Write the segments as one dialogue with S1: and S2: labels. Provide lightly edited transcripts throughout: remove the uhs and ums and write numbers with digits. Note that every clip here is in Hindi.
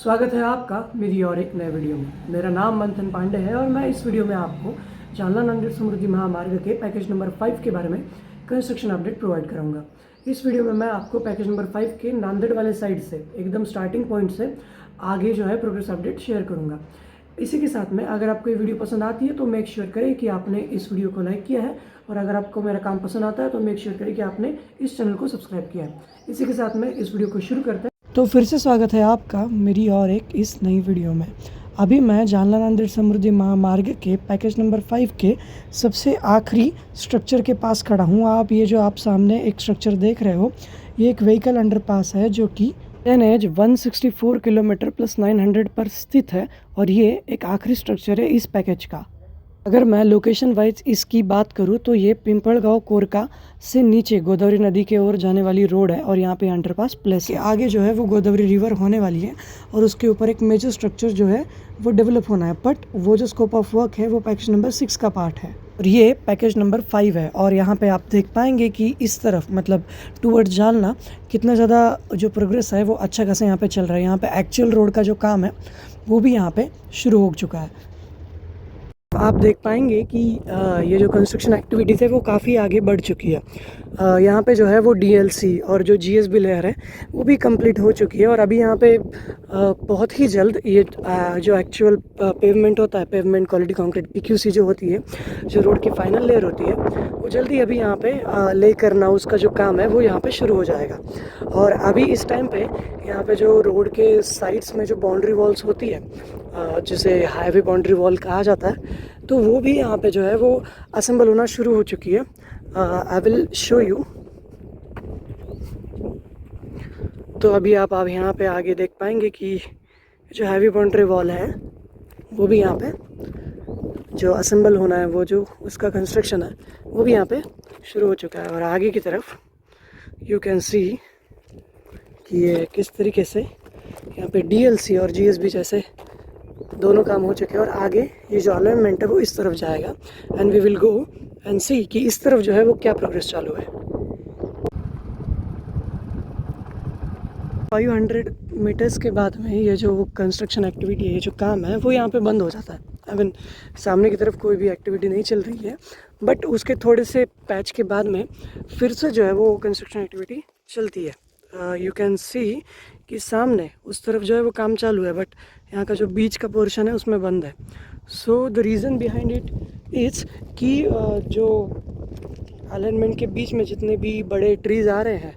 S1: स्वागत है आपका मेरी और एक नए वीडियो में। मेरा नाम मंथन पांडे है और मैं इस वीडियो में आपको जालना नांदेड़ समृद्धि महामार्ग के पैकेज नंबर 5 के बारे में कंस्ट्रक्शन अपडेट प्रोवाइड करूंगा। इस वीडियो में मैं आपको पैकेज नंबर 5 के नांदेड़ वाले साइड से एकदम स्टार्टिंग पॉइंट से आगे जो है प्रोग्रेस अपडेट शेयर करूँगा। इसी के साथ में अगर आपको ये वीडियो पसंद आती है तो मेक श्योर करें कि आपने इस वीडियो को लाइक किया है, और अगर आपको मेरा काम पसंद आता है तो मेक श्योर करें कि आपने इस चैनल को सब्सक्राइब किया है। इसी के साथ में इस वीडियो को शुरू करते हैं। तो फिर से स्वागत है आपका मेरी और एक इस नई वीडियो में। अभी मैं जालना नांदेड़ समृद्धि महामार्ग के पैकेज नंबर 5 के सबसे आखिरी स्ट्रक्चर के पास खड़ा हूँ। ये जो आप सामने एक स्ट्रक्चर देख रहे हो, ये एक व्हीकल अंडरपास है जो कि NH 164 किलोमीटर + 900 पर स्थित है, और ये एक आखिरी स्ट्रक्चर है इस पैकेज का। अगर मैं लोकेशन वाइज इसकी बात करूँ तो ये पिंपलगांव कोरका से नीचे गोदावरी नदी के ओर जाने वाली रोड है, और यहाँ पे अंडरपास प्लेस है। आगे जो है वो गोदावरी रिवर होने वाली है, और उसके ऊपर एक मेजर स्ट्रक्चर जो है वो डेवलप होना है, बट वो जो स्कोप ऑफ वर्क है वो पैकेज नंबर 6 का पार्ट है, और ये पैकेज नंबर 5 है। और यहाँ पे आप देख पाएंगे कि इस तरफ मतलब टूवर्ड्स जालना कितना ज़्यादा जो प्रोग्रेस है वो अच्छा खासा यहाँ पे चल रहा है। यहाँ पे एक्चुअल रोड का जो काम है वो भी यहाँ पे शुरू हो चुका है। आप देख पाएंगे कि ये जो कंस्ट्रक्शन एक्टिविटीज़ है वो काफ़ी आगे बढ़ चुकी है। यहाँ पे जो है वो DLC और जो GSB लेयर है वो भी कंप्लीट हो चुकी है, और अभी यहाँ पे बहुत ही जल्द ये जो एक्चुअल पेवमेंट होता है, पेवमेंट क्वालिटी कंक्रीट PQC जो होती है, जो रोड की फाइनल लेयर होती है, वो जल्दी अभी यहाँ पे ले करना उसका जो काम है वो यहाँ पे शुरू हो जाएगा। और अभी इस टाइम पे यहाँ पे जो रोड के साइड्स में जो बाउंड्री वॉल्स होती है, जिसे हाईवे बाउंड्री वॉल कहा जाता है, तो वो भी यहाँ पे जो है वो असेंबल होना शुरू हो चुकी है। I will show you. तो अभी आप यहाँ पे आगे देख पाएंगे कि जो हैवी बाउंड्री वॉल है वो भी यहाँ पे जो असेंबल होना है, वो जो उसका कंस्ट्रक्शन है वो भी यहाँ पे शुरू हो चुका है। और आगे की तरफ यू कैन सी कि ये किस तरीके से यहाँ पे DLC और GSB जैसे दोनों काम हो चुके हैं, और आगे ये जो अलाइनमेंट है वो इस तरफ जाएगा, and we will go and see कि इस तरफ जो है वो क्या प्रोग्रेस चालू है। 500 मीटर्स के बाद में ये जो कंस्ट्रक्शन एक्टिविटी है, ये जो काम है वो यहाँ पे बंद हो जाता है। आई मीन सामने की तरफ कोई भी एक्टिविटी नहीं चल रही है, बट उसके थोड़े से पैच के बाद में फिर से जो है वो कंस्ट्रक्शन एक्टिविटी चलती है। यू कैन सी कि सामने उस तरफ जो है वो काम चालू है, बट यहाँ का जो बीच का पोर्शन है उसमें बंद है। So the reason behind it is कि जो अलाइनमेंट के बीच में जितने भी बड़े ट्रीज़ आ रहे हैं,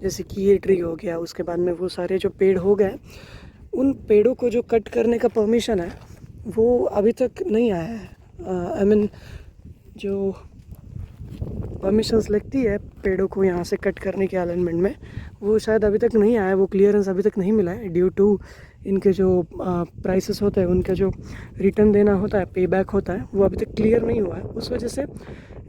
S1: जैसे कि ये ट्री हो गया, उसके बाद में वो सारे जो पेड़ हो गए, उन पेड़ों को जो कट करने का परमिशन है वो अभी तक नहीं आया है। आई मीन जो परमिशंस लगती है पेड़ों को यहाँ से कट करने के अलाइनमेंट में, वो शायद अभी तक नहीं आया है, वो क्लियरेंस अभी तक नहीं मिला है, ड्यू टू इनके जो प्राइसेस होते हैं, उनका जो रिटर्न देना होता है, पे बैक होता है, वो अभी तक क्लियर नहीं हुआ है। उस वजह से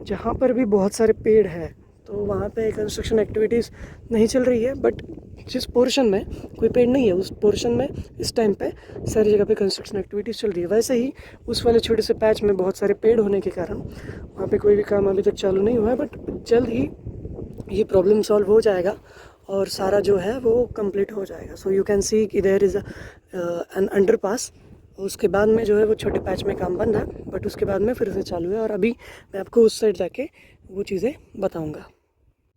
S1: जहाँ पर भी बहुत सारे पेड़ हैं तो वहाँ पे कंस्ट्रक्शन एक्टिविटीज़ नहीं चल रही है, बट जिस पोर्शन में कोई पेड़ नहीं है उस पोर्शन में इस टाइम पे सारी जगह पे कंस्ट्रक्शन एक्टिविटीज़ चल रही है। वैसे ही उस वाले छोटे से पैच में बहुत सारे पेड़ होने के कारण वहाँ पे कोई भी काम अभी तक चालू नहीं हुआ है, बट जल्द ही ये प्रॉब्लम सॉल्व हो जाएगा और सारा जो है वो कंप्लीट हो जाएगा। सो यू कैन सी कि देयर इज़ एन अंडरपास। उसके बाद में जो है वो छोटे पैच में काम बंद है, बट उसके बाद में फिर से चालू है, और अभी मैं आपको उस साइड जाके वो चीज़ें बताऊँगा।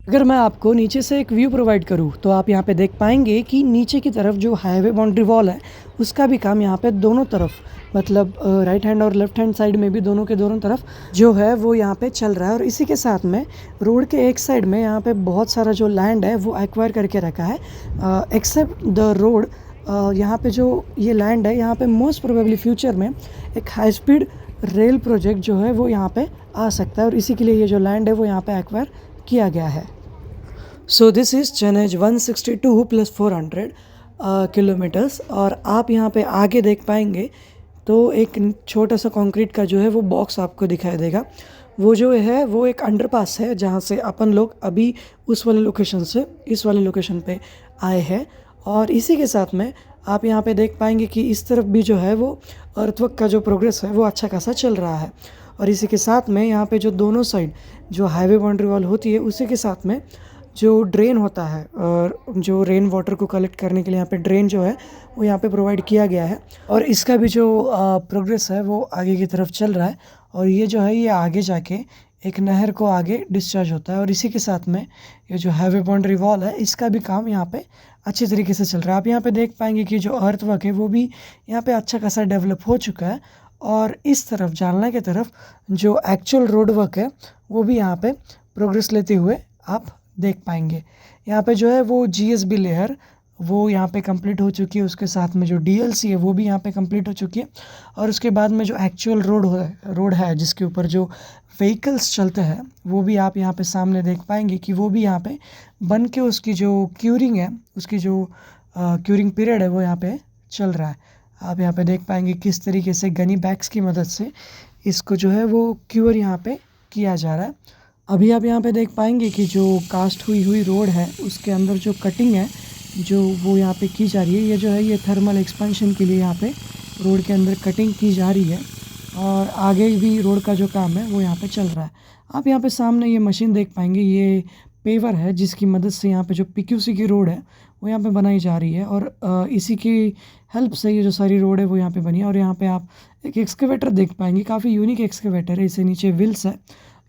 S1: अगर मैं आपको नीचे से एक व्यू प्रोवाइड करूँ तो आप यहाँ पे देख पाएंगे कि नीचे की तरफ जो हाईवे बाउंड्री वॉल है उसका भी काम यहाँ पे दोनों तरफ, मतलब राइट हैंड और लेफ्ट हैंड साइड में भी दोनों के दोनों तरफ जो है वो यहाँ पे चल रहा है। और इसी के साथ में रोड के एक साइड में यहाँ पे बहुत सारा जो लैंड है वो एक्वायर करके रखा है, एक्सेप्ट द रोड। यहाँ पे जो ये लैंड है, यहाँ पे मोस्ट प्रोबेबली फ्यूचर में एक हाई स्पीड रेल प्रोजेक्ट जो है वो यहाँ पे आ सकता है, और इसी के लिए ये जो लैंड है वो यहाँ पे एक्वायर किया गया है। So this is NH 162 + 400 kilometres. और आप यहाँ पे आगे देख पाएंगे तो एक छोटा सा कंक्रीट का जो है वो बॉक्स आपको दिखाई देगा। वो जो है वो एक अंडरपास है, जहाँ से अपन लोग अभी उस वाले लोकेशन से इस वाले लोकेशन पे आए हैं। और इसी के साथ में आप यहाँ पे देख पाएंगे कि इस तरफ भी जो है वो अर्थवर्क का जो प्रोग्रेस है वो अच्छा खासा चल रहा है। और इसी के साथ में यहाँ पे जो दोनों साइड जो हाईवे बाउंड्री वॉल होती है, उसी के साथ में जो ड्रेन होता है और जो रेन वाटर को कलेक्ट करने के लिए यहाँ पे ड्रेन जो है वो यहाँ पे प्रोवाइड किया गया है। और इसका भी जो प्रोग्रेस है वो आगे की तरफ चल रहा है। और ये जो है ये आगे जाके एक नहर को आगे डिस्चार्ज होता है। और इसी के साथ में ये जो हैवी बाउंड्री वॉल है इसका भी काम यहाँ पे अच्छी तरीके से चल रहा है। आप यहाँ पे देख पाएंगे कि जो अर्थ वर्क है वो भी यहाँ पे अच्छा खासा डेवलप हो चुका है। और इस तरफ जालना की तरफ जो एक्चुअल रोड वर्क है वो भी यहाँ पे प्रोग्रेस लेते हुए आप देख पाएंगे। यहाँ पे जो है वो जीएसबी लेयर वो यहाँ पे कंप्लीट हो चुकी है। उसके साथ में जो डीएलसी है वो भी यहाँ पे कंप्लीट हो चुकी है। और उसके बाद में जो एक्चुअल रोड है जिसके ऊपर जो व्हीकल्स चलते हैं वो भी आप यहाँ पे सामने देख पाएंगे कि वो भी यहाँ पे बन के उसकी जो क्यूरिंग है उसकी जो क्यूरिंग पीरियड है वो यहाँ पे चल रहा है। आप यहाँ पे देख पाएंगे किस तरीके से गनी बैग्स की मदद से इसको जो है वो क्यूर यहाँ पे किया जा रहा है। अभी आप यहाँ पे देख पाएंगे कि जो कास्ट हुई रोड है उसके अंदर जो कटिंग है जो वो यहाँ पे की जा रही है। ये जो है ये थर्मल एक्सपेंशन के लिए यहाँ पे रोड के अंदर कटिंग की जा रही है। और आगे भी रोड का जो काम है वो यहाँ पे चल रहा है। आप यहाँ पे सामने ये मशीन देख पाएंगे, ये पेवर है जिसकी मदद से यहाँ पे जो पीक्यूसी की रोड है वो यहाँ पे बनाई जा रही है। और इसी की हेल्प से ये जो सारी रोड है वो यहाँ पे बनी है। और यहाँ पे आप एक एक्सकेवेटर देख पाएंगे, काफ़ी यूनिक एक्सकेवेटर है। इसे नीचे व्हील्स है।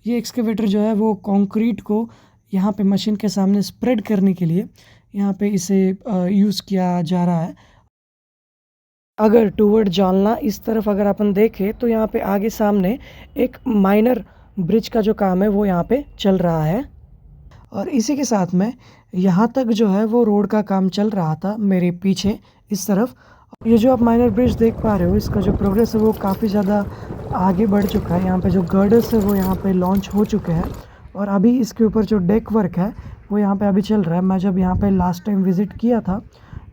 S1: ये एक्सकेवेटर जो है वो कंक्रीट को यहाँ पे मशीन के सामने स्प्रेड करने के लिए यहाँ पे इसे यूज़ किया जा रहा है। अगर टूवर्ड जालना इस तरफ अगर अपन देखें तो यहाँ पे आगे सामने एक माइनर ब्रिज का जो काम है वो यहाँ पे चल रहा है। और इसी के साथ में यहाँ तक जो है वो रोड का काम चल रहा था मेरे पीछे इस तरफ। ये जो आप माइनर ब्रिज देख पा रहे हो इसका जो प्रोग्रेस है वो काफ़ी ज़्यादा आगे बढ़ चुका है। यहाँ पे जो गर्डर्स है वो यहाँ पे लॉन्च हो चुके हैं। और अभी इसके ऊपर जो डेक वर्क है वो यहाँ पे अभी चल रहा है। मैं जब यहाँ पे लास्ट टाइम विज़िट किया था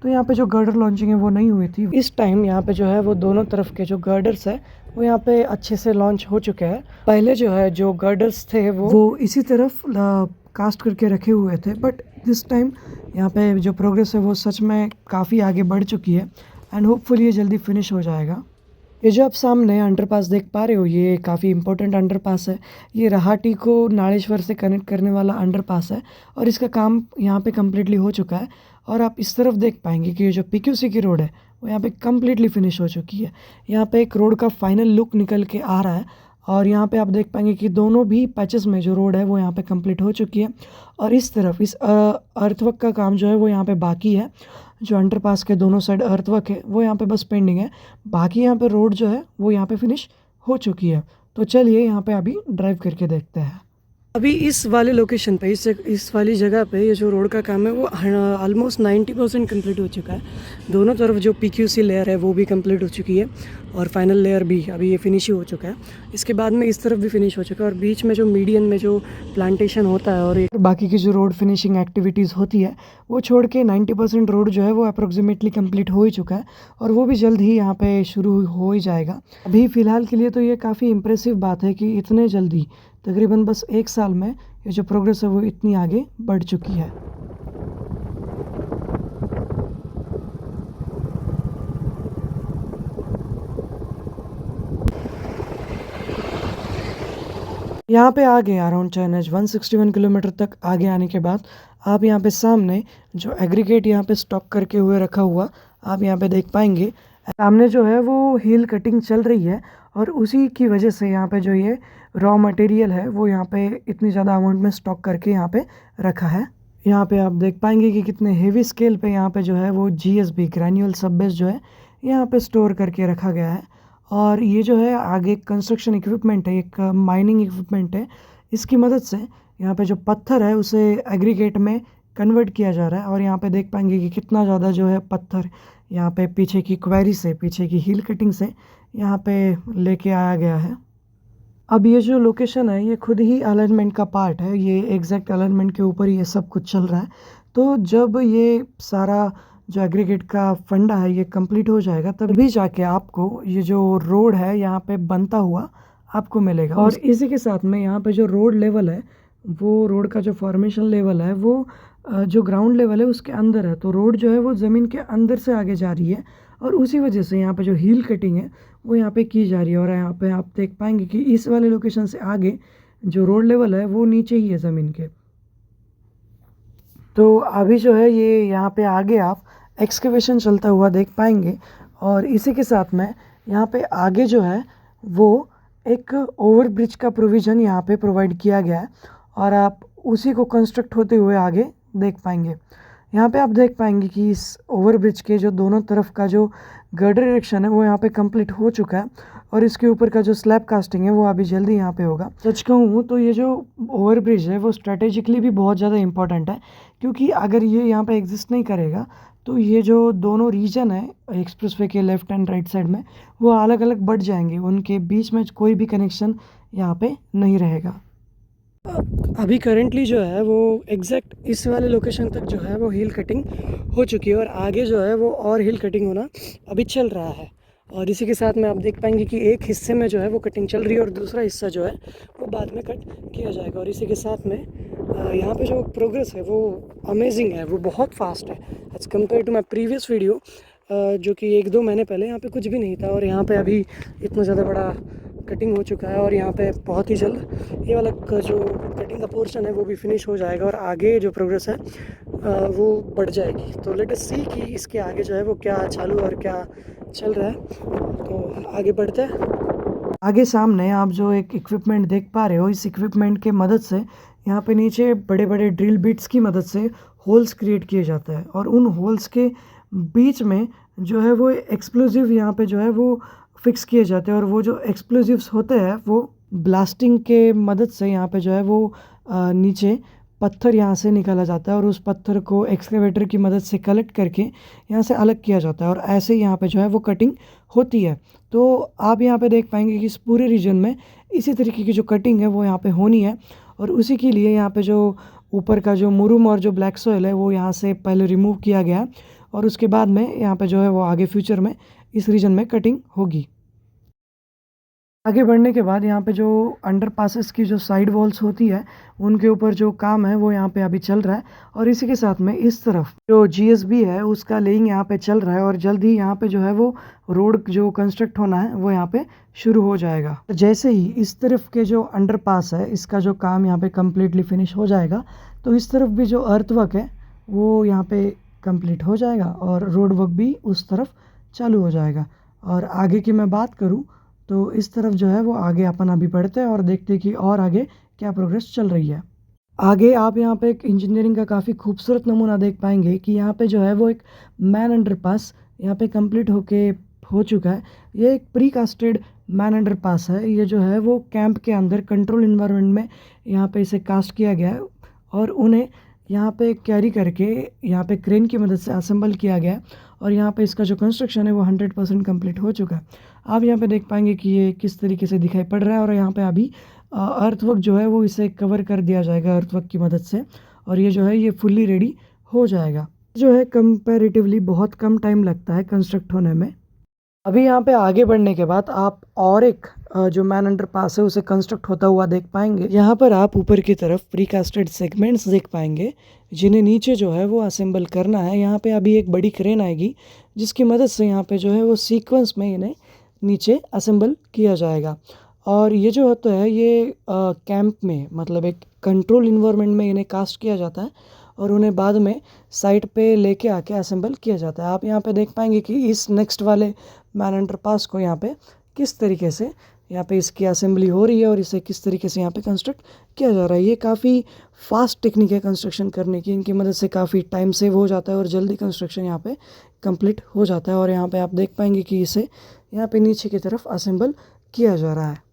S1: तो यहाँ पे जो गर्डर लॉन्चिंग है वो नहीं हुई थी। इस टाइम यहाँ पे जो है वो दोनों तरफ के जो गर्डर्स है वो यहाँ पे अच्छे से लॉन्च हो चुके हैं। पहले जो है जो गर्डर्स थे वो इसी तरफ कास्ट करके रखे हुए थे, बट दिस टाइम यहाँ पे जो प्रोग्रेस है वो सच में काफ़ी आगे बढ़ चुकी है। एंड होपफुली ये जल्दी फिनिश हो जाएगा। ये जो आप सामने अंडरपास देख पा रहे हो ये काफ़ी इंपॉर्टेंट अंडरपास है। ये रहाटी को नाड़ेश्वर से कनेक्ट करने वाला अंडरपास है और इसका काम यहाँ पे कम्प्लीटली हो चुका है। और आप इस तरफ देख पाएंगे कि ये जो पीक्यूसी की रोड है वो यहाँ पे कम्प्लीटली फिनिश हो चुकी है। यहाँ पे एक रोड का फाइनल लुक निकल के आ रहा है। और यहाँ पे आप देख पाएंगे कि दोनों भी पैचेस में जो रोड है वो यहाँ पे कंप्लीट हो चुकी है। और इस तरफ इस अर्थवर्क का काम जो है वो यहाँ पे बाकी है। जो अंडरपास के दोनों साइड अर्थवर्क है वो यहाँ पे बस पेंडिंग है। बाकी यहाँ पे रोड जो है वो यहाँ पे फिनिश हो चुकी है। तो चलिए यहाँ पे अभी ड्राइव करके देखते हैं। अभी इस वाले लोकेशन पे इस वाली जगह पे ये जो रोड का काम है वो ऑलमोस्ट 90% कम्प्लीट हो चुका है। दोनों तरफ जो पीक्यूसी लेयर है वो भी कंप्लीट हो चुकी है और फाइनल लेयर भी अभी ये फिनिश ही हो चुका है। इसके बाद में इस तरफ भी फिनिश हो चुका है और बीच में जो मीडियन में जो प्लांटेशन होता है और बाकी की जो रोड फिनिशिंग एक्टिविटीज़ होती है वो छोड़ के 90% रोड जो है वो अप्रोक्सीमेटली कम्प्लीट हो ही चुका है और वो भी जल्द ही यहाँ पे शुरू हो ही जाएगा। अभी फ़िलहाल के लिए तो ये काफ़ी इम्प्रेसिव बात है कि इतने जल्दी तकरीबन बस 1 साल में ये जो प्रोग्रेस है वो इतनी आगे बढ़ चुकी है। यहाँ पे आगे अराउंड NH 161 किलोमीटर तक आगे आने के बाद आप यहाँ पे सामने जो एग्रीगेट यहाँ पे स्टॉक करके हुए रखा हुआ आप यहाँ पे देख पाएंगे। सामने जो है वो हिल कटिंग चल रही है और उसी की वजह से यहाँ पे जो ये रॉ मटेरियल है वो यहाँ पे इतनी ज़्यादा अमाउंट में स्टॉक करके यहाँ पे रखा है। यहाँ पे आप देख पाएंगे कि कितने हेवी स्केल पे यहाँ पे जो है वो GSB ग्रैन्यूल सब बेस जो है यहाँ पे स्टोर करके रखा गया है। और ये जो है आगे कंस्ट्रक्शन इक्विपमेंट है, एक माइनिंग इक्विपमेंट है। इसकी मदद से यहाँ पे जो पत्थर है उसे एग्रीगेट में कन्वर्ट किया जा रहा है। और यहाँ पे देख पाएंगे कि कितना ज़्यादा जो है पत्थर यहाँ पे पीछे की क्वेरी से पीछे की हील कटिंग से यहाँ पे लेके आया गया है। अब ये जो लोकेशन है ये खुद ही अलाइनमेंट का पार्ट है। ये एग्जैक्ट अलाइनमेंट के ऊपर ये सब कुछ चल रहा है। तो जब ये सारा जो एग्रीगेट का फंडा है ये कंप्लीट हो जाएगा तभी जाके आपको ये जो रोड है यहाँ पे बनता हुआ आपको मिलेगा। और इसी के साथ में यहाँ पे जो रोड लेवल है वो रोड का जो फॉर्मेशन लेवल है वो जो ग्राउंड लेवल है उसके अंदर है। तो रोड जो है वो ज़मीन के अंदर से आगे जा रही है और उसी वजह से यहाँ पे जो हील कटिंग है वो यहाँ पे की जा रही है। और यहाँ पे आप देख पाएंगे कि इस वाले लोकेशन से आगे जो रोड लेवल है वो नीचे ही है ज़मीन के। तो अभी जो है ये यहाँ पे आगे आप एक्सकेवेशन चलता हुआ देख पाएंगे और इसी के साथ में यहाँ पे आगे जो है वो एक ओवर ब्रिज का प्रोविज़न यहाँ पे प्रोवाइड किया गया है और आप उसी को कंस्ट्रक्ट होते हुए आगे देख पाएंगे। यहाँ पे आप देख पाएंगे कि इस ओवर ब्रिज के जो दोनों तरफ का जो गर्डर इरेक्शन है वो यहाँ पे कंप्लीट हो चुका है और इसके ऊपर का जो स्लैब कास्टिंग है वो अभी जल्दी यहाँ पे होगा। सच कहूँ तो ये जो ओवर ब्रिज है वो स्ट्रेटेजिकली भी बहुत ज़्यादा इंपॉर्टेंट है, क्योंकि अगर ये यहाँ पे एग्जिस्ट नहीं करेगा तो ये जो दोनों रीजन है एक्सप्रेसवे के लेफ़्ट एंड राइट साइड में वो अलग अलग बढ़ जाएंगे, उनके बीच में कोई भी कनेक्शन यहाँ पे नहीं रहेगा। अभी करेंटली जो है वो एग्जैक्ट इस वाले लोकेशन तक जो है वो हिल कटिंग हो चुकी है और आगे जो है वो और हिल कटिंग होना अभी चल रहा है। और इसी के साथ में आप देख पाएंगे कि एक हिस्से में जो है वो कटिंग चल रही है और दूसरा हिस्सा जो है वो बाद में कट किया जाएगा। और इसी के साथ में यहाँ पे जो प्रोग्रेस है वो अमेजिंग है, वो बहुत फास्ट है as compare to my previous video जो कि 1-2 महीने पहले यहाँ पे कुछ भी नहीं था और यहाँ पे अभी इतना ज़्यादा बड़ा कटिंग हो चुका है और यहाँ पे बहुत ही जल्द ये वाला जो कटिंग का पोर्शन है वो भी फिनिश हो जाएगा और आगे जो प्रोग्रेस है वो बढ़ जाएगी। तो लेट अस सी कि इसके आगे जो है वो क्या चालू और क्या चल रहा है, तो आगे बढ़ते हैं। आगे सामने आप जो एक इक्विपमेंट देख पा रहे हो, इस इक्विपमेंट के मदद से यहाँ पे नीचे बड़े बड़े ड्रिल बिट्स की मदद से होल्स क्रिएट किए जाते हैं और उन होल्स के बीच में जो है वो एक्सप्लोजिव यहाँ पे जो है वो फिक्स किए जाते हैं और वो जो एक्सप्लोजिव्स होते हैं वो ब्लास्टिंग के मदद से यहाँ पे जो है वो नीचे पत्थर यहाँ से निकाला जाता है और उस पत्थर को एक्सकेवेटर की मदद से कलेक्ट करके यहाँ से अलग किया जाता है और ऐसे ही यहाँ पे जो है वो कटिंग होती है। तो आप यहाँ पे देख पाएंगे कि इस पूरे रीजन में इसी तरीके की जो कटिंग है वो यहाँ पे होनी है और उसी के लिए यहाँ पे जो ऊपर का जो मुरुम और जो ब्लैक सॉइल है वो यहाँ से पहले रिमूव किया गया और उसके बाद में यहाँ पे जो है वो आगे फ्यूचर में इस रीजन में कटिंग होगी। आगे बढ़ने के बाद यहाँ पे जो अंडर पासेस की जो साइड वॉल्स होती है उनके ऊपर जो काम है वो यहाँ पे अभी चल रहा है और इसी के साथ में इस तरफ जो जीएसबी है उसका लेइंग यहाँ पे चल रहा है और जल्द ही यहाँ पे जो है वो रोड जो कंस्ट्रक्ट होना है वो यहाँ पे शुरू हो जाएगा। जैसे ही इस तरफ के जो अंडर पास है इसका जो काम यहाँ पे कम्प्लीटली फिनिश हो जाएगा तो इस तरफ भी जो अर्थ वर्क है वो यहाँ पे कंप्लीट हो जाएगा और रोड वर्क भी उस तरफ चालू हो जाएगा। और आगे की मैं बात करूँ तो इस तरफ जो है वो आगे अपन अभी बढ़ते हैं और देखते हैं कि और आगे क्या प्रोग्रेस चल रही है। आगे आप यहाँ पे एक इंजीनियरिंग का काफ़ी खूबसूरत नमूना देख पाएंगे कि यहाँ पे जो है वो एक मैन अंडरपास यहाँ पे कंप्लीट हो चुका है। ये एक प्री कास्टेड मैन अंडरपास है, ये जो है वो कैंप के अंदर कंट्रोल इन्वायरमेंट में यहाँ पे इसे कास्ट किया गया है और उन्हें यहाँ पे कैरी करके यहाँ पे क्रेन की मदद से असेंबल किया गया है और यहाँ पे इसका जो कंस्ट्रक्शन है वो 100% कंप्लीट हो चुका है। आप यहाँ पे देख पाएंगे कि ये किस तरीके से दिखाई पड़ रहा है और यहाँ पे अभी अर्थवर्क जो है वो इसे कवर कर दिया जाएगा अर्थवर्क की मदद से और ये जो है ये फुल्ली रेडी हो जाएगा। जो है कंपैरेटिवली बहुत कम टाइम लगता है कंस्ट्रक्ट होने में। अभी यहाँ पे आगे बढ़ने के बाद आप और एक जो मैन अंडरपास है उसे कंस्ट्रक्ट होता हुआ देख पाएंगे। यहाँ पर आप ऊपर की तरफ प्रीकास्टेड सेगमेंट्स देख पाएंगे जिन्हें नीचे जो है वो असेंबल करना है। यहाँ पे अभी एक बड़ी क्रेन आएगी जिसकी मदद से यहाँ पे जो है वो सीक्वेंस में इन्हें नीचे असेंबल किया जाएगा और ये जो होता है ये कैंप में मतलब एक कंट्रोल इन्वायरमेंट में इन्हें कास्ट किया जाता है और उन्हें बाद में साइट पे लेके आके असेंबल किया जाता है। आप यहाँ पे देख पाएंगे कि इस नेक्स्ट वाले मैन अंडरपास को यहाँ पे किस तरीके से यहाँ पे इसकी असेंबली हो रही है और इसे किस तरीके से यहाँ पे कंस्ट्रक्ट किया जा रहा है। ये काफ़ी फास्ट टेक्निक है कंस्ट्रक्शन करने की, इनकी मदद से काफ़ी टाइम सेव हो जाता है और जल्दी कंस्ट्रक्शन यहाँ पे कंप्लीट हो जाता है। और यहाँ पे आप देख पाएंगे कि इसे यहाँ पे नीचे की तरफ असेंबल किया जा रहा है।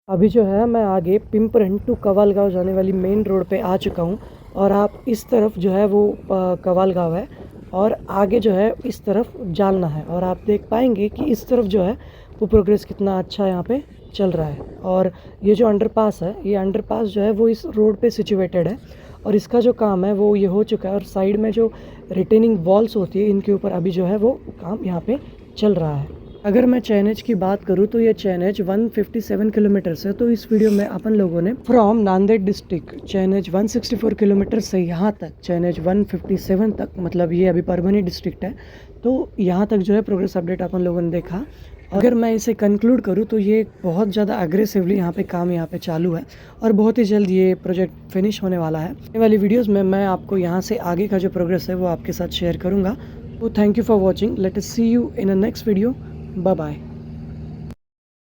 S1: अभी जो है मैं आगे पिंपरन टू कवालगांव जाने वाली मेन रोड पे आ चुका हूँ और आप इस तरफ जो है वो कवालगांव है और आगे जो है इस तरफ जालना है और आप देख पाएंगे कि इस तरफ जो है वो प्रोग्रेस कितना अच्छा यहाँ पे चल रहा है। और ये जो अंडरपास है ये अंडरपास जो है वो इस रोड पे सिचुएटेड है और इसका जो काम है वो ये हो चुका है और साइड में जो रिटेनिंग वॉल्स होती है इनके ऊपर अभी जो है वो काम यहाँ पे चल रहा है। अगर मैं चैनेज की बात करूँ तो ये चैनेज 157 किलोमीटर है। तो इस वीडियो में अपन लोगों ने फ्रॉम नांदेड़ डिस्ट्रिक्ट चैनेज 164 किलोमीटर से यहाँ तक चैनेज 157 तक, मतलब ये अभी परभनी डिस्ट्रिक्ट है, तो यहाँ तक जो है प्रोग्रेस अपडेट अपन लोगों ने देखा। अगर मैं इसे कंक्लूड करूँ तो ये बहुत ज़्यादा अग्रेसिवली यहाँ पे काम यहाँ पे चालू है और बहुत ही जल्द ये प्रोजेक्ट फिनिश होने वाला है। आने वाली वीडियोस में मैं आपको यहाँ से आगे का जो प्रोग्रेस है वो आपके साथ शेयर करूँगा। तो thank you for watching, let us see you in a next video, bye bye.